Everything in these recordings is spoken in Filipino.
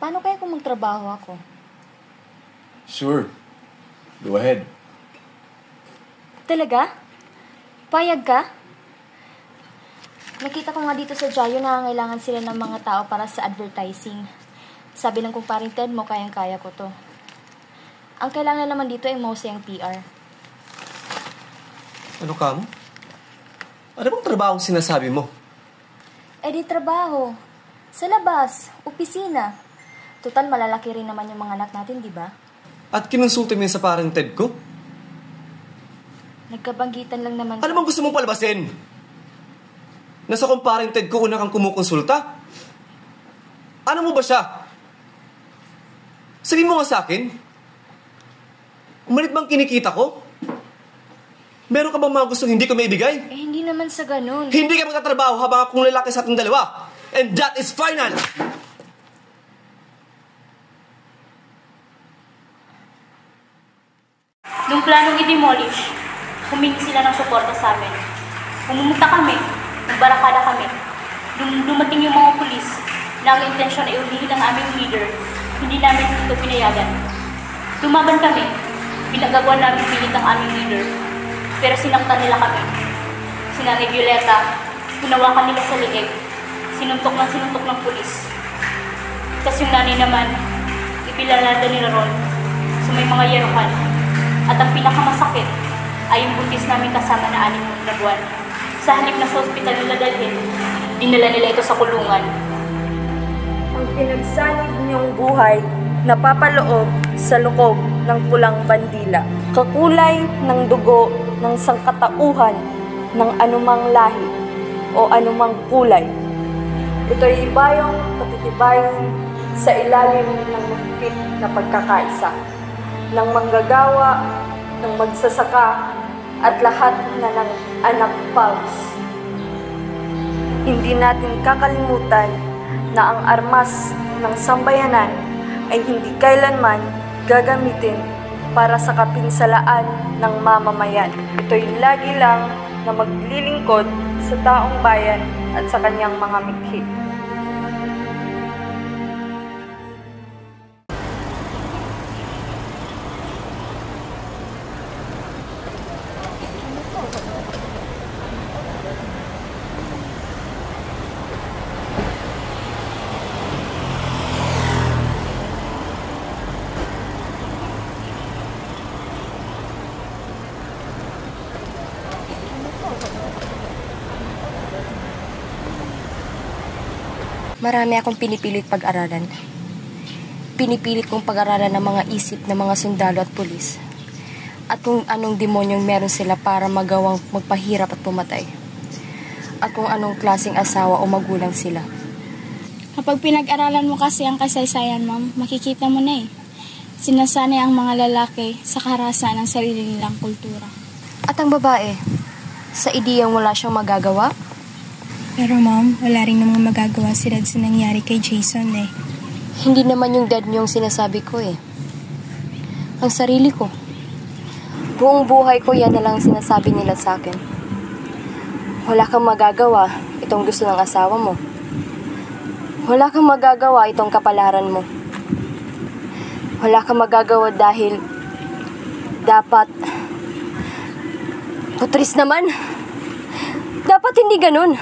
Paano kaya kung magtrabaho ako? Sure. Go ahead. Talaga? Payag ka? Nakita ko nga dito sa Jayo na kailangan sila ng mga tao para sa advertising. Sabi ng kumparing Ted mo, kayang-kaya ko to. Ang kailangan naman dito ay mostly ang PR. Ano ka mo? Ano bang trabaho ang sinasabi mo? Eh di trabaho. Sa labas, opisina. Total, malalaki rin naman yung mga anak natin, di ba? At kinonsulta mo yun sa parang Ted ko? Nagkabanggitan lang naman. Ano bang gusto mong palabasin? Nasa kumparing Ted ko una kang kumukonsulta? Ano mo ba siya? Sabihin mo nga sa akin? Umalit bang kinikita ko? Meron ka bang mga gustong hindi ko maibigay? Eh, hindi naman sa ganun. Hindi ka magtatrabaho habang akong lalaki sa ating dalawa. And that is final! Nung planong i-demolish, humingi sila ng suporta sa amin. Pumunta kami, nagbarakada kami. Nung dumating yung mga pulis na ang intensyon ay ulihin ang aming leader, hindi namin ito pinayagan. Lumaban kami, pinagagawa namin pilit ang aming leader. Pero sinaktan nila kami. Si Nanay Violeta, hinawakan nila sa liig. Sinuntok ng pulis. Tapos yung nanay naman, ipilalada nila ron sa may mga yerohan. At ang pinakamasakit ay yung buntis namin kasama na 6 na buwan. Sa halip na sa ospital nila dalhin, dinala nila ito sa kulungan. Ang pinagsanib niyong buhay napapaloob sa loob ng pulang bandila. Kakulay ng dugo ng sangkatauhan ng anumang lahi o anumang kulay. Ito'y ibayong patitibayin sa ilalim ng mahigpit na pagkakaisa ng manggagawa, ng magsasaka, at lahat na ng anak Paus. Hindi natin kakalimutan na ang armas ng sambayanan ay hindi kailanman gagamitin para sa kapinsalaan ng mamamayan. Ito'y lagi lang na maglilingkod sa taong bayan at sa kanyang mga mikhi. Marami akong pinipilit pag-aralan. Pinipilit kong pag-aralan ng mga isip ng mga sundalo at pulis. At kung anong demonyong meron sila para magawang magpahirap at pumatay. At kung anong klaseng asawa o magulang sila. Kapag pinag-aralan mo kasi ang kasaysayan, ma'am, makikita mo na eh. Sinasanay ang mga lalaki sa karahasan ng sarili nilang kultura. At ang babae, sa ideyang wala siyang magagawa? Pero ma'am, wala rin namang magagawa si Dad sa nangyari kay Jason eh. Hindi naman yung dad niyo yung sinasabi ko eh. Ang sarili ko. Buong buhay ko yan na lang sinasabi nila sa akin. Wala kang magagawa, itong gusto ng asawa mo. Wala kang magagawa, itong kapalaran mo. Wala kang magagawa dahil dapat putris naman. Dapat hindi ganun.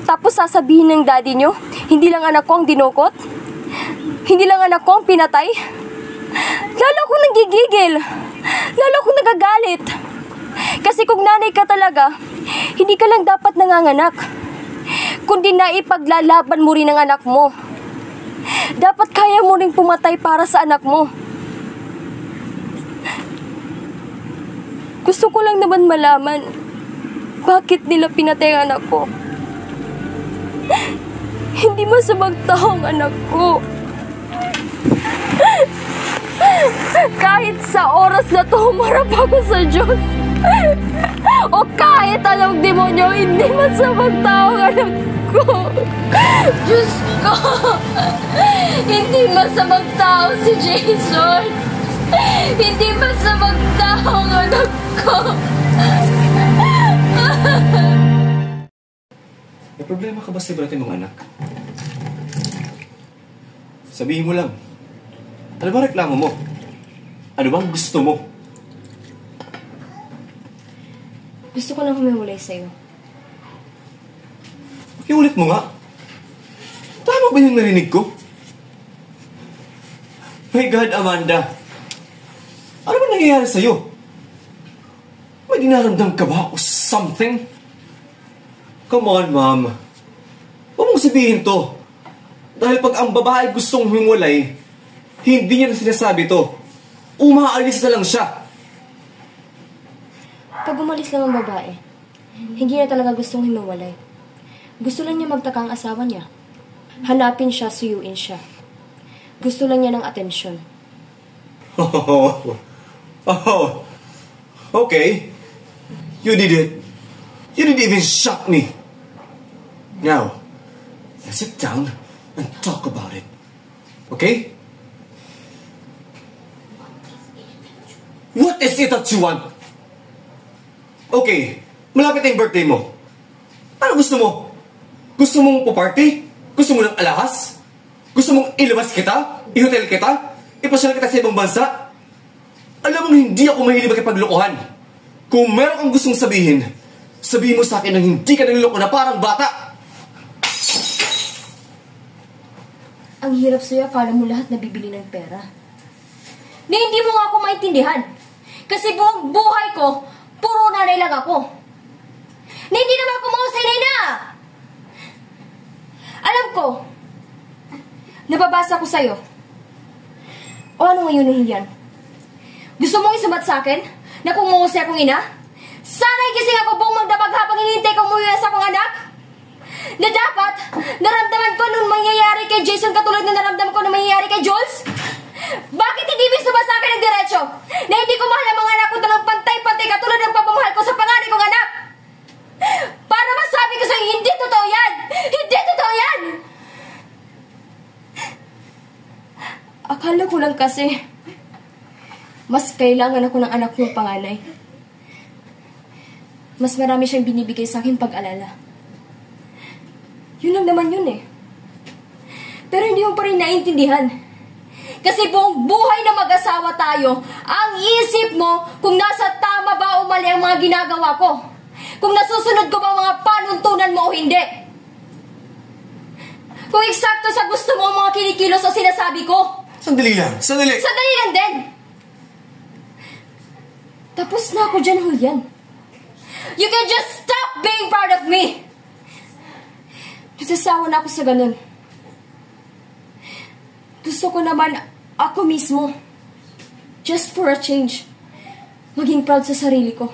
Tapos sasabihin ng daddy nyo, hindi lang anak ko ang dinukot? Hindi lang anak ko ang pinatay? Lalo akong nagigigil. Lalo akong nagagalit. Kasi kung nanay ka talaga, hindi ka lang dapat nanganganak. Kundi naipaglalaban mo rin ang anak mo. Dapat kaya mo rin pumatay para sa anak mo. Gusto ko lang naman malaman bakit nila pinatay ang anak ko. Hindi masamang tao ang anak ko. Kahit sa oras na to, humarap ako sa Diyos. O kahit anong demonyo, hindi masamang tao ang anak ko. Diyos ko! Hindi masamang tao si Jason. Hindi masamang tao ang anak ko. May problema ka ba sa iba't mong anak? Sabihin mo lang. Ano ba reklamo mo? Ano bang gusto mo? Gusto ko nang humiwalay sa'yo. Pakiulit mo nga. Tama ba yung narinig ko? My God, Amanda. Ano ba nangyayari sa'yo? May dinaramdam ka ba o something? Come on, Ma'am. Huwag mong sabihin to. Dahil pag ang babae gustong humiwalay, hindi niya na sinasabi to. Umaalis na lang siya. Pag umalis lang ang babae, hindi na talaga gustong himiwalay. Gusto lang niya magtaka ang asawa niya. Hanapin siya, suyuin siya. Gusto lang niya ng atensyon. Oh, okay. You did it. You didn't even shock me. Now, let's sit down and talk about it. Okay? What is it that you want? Okay, malapit na yung birthday mo. Ano gusto mo? Gusto mong puparty? Gusto mo ng alahas? Gusto mong ilabas kita? I-hotel kita? Ipasyal kita sa ibang bansa? Alam mo, hindi ako mahilig makipaglokohan. Kung meron kang gustong sabihin, sabihin mo sa akin na hindi ka naliloko na parang bata. Ang hirap sa'yo, akala mo lahat nabibili ng pera. Na hindi mo nga ako maintindihan. Kasi buong buhay ko, puro nanay lang ako. Na hindi naman ako mahusay na. Alam ko, nababasa ko sa'yo. O ano ngayon yung yan? Gusto mong isabat sa akin na kung mahusay akong ina? Sana'y gising ako buong magdabag habang hinihintay kong umuwi sa akong anak? Na dapat, naramdaman ko nung mangyayari kay Jason katulad na naramdaman ko nung mangyayari kay Jules? Bakit hindi mo isabat sa akin ng diretsyo? Na hindi ko mahal ang mga anak ko ng pantay-pantay katulad ng pagmamahal ko sa panganay kong anak? Para masabi ko sa'yo, hindi totoo yan! Hindi totoo yan! Akala ko lang kasi, mas kailangan ako ng anak kong panganay. Mas marami siyang binibigay sa akin pag-alala. Yun lang naman yun eh. Pero hindi mo pa rin naiintindihan. Kasi buong buhay na mag-asawa tayo, ang isip mo kung nasa tama ba o mali ang mga ginagawa ko. Kung nasusunod ko ba ang mga panuntunan mo o hindi. Kung eksakto sa gusto mo ang mga kinikilos o sinasabi ko. Sandali lang, sandali. Sandali lang din. Tapos na ako dyan, Julian. You can just stop being proud of me. Nasasawa na ako sa ganun. Gusto ko naman ako mismo, just for a change, maging proud sa sarili ko.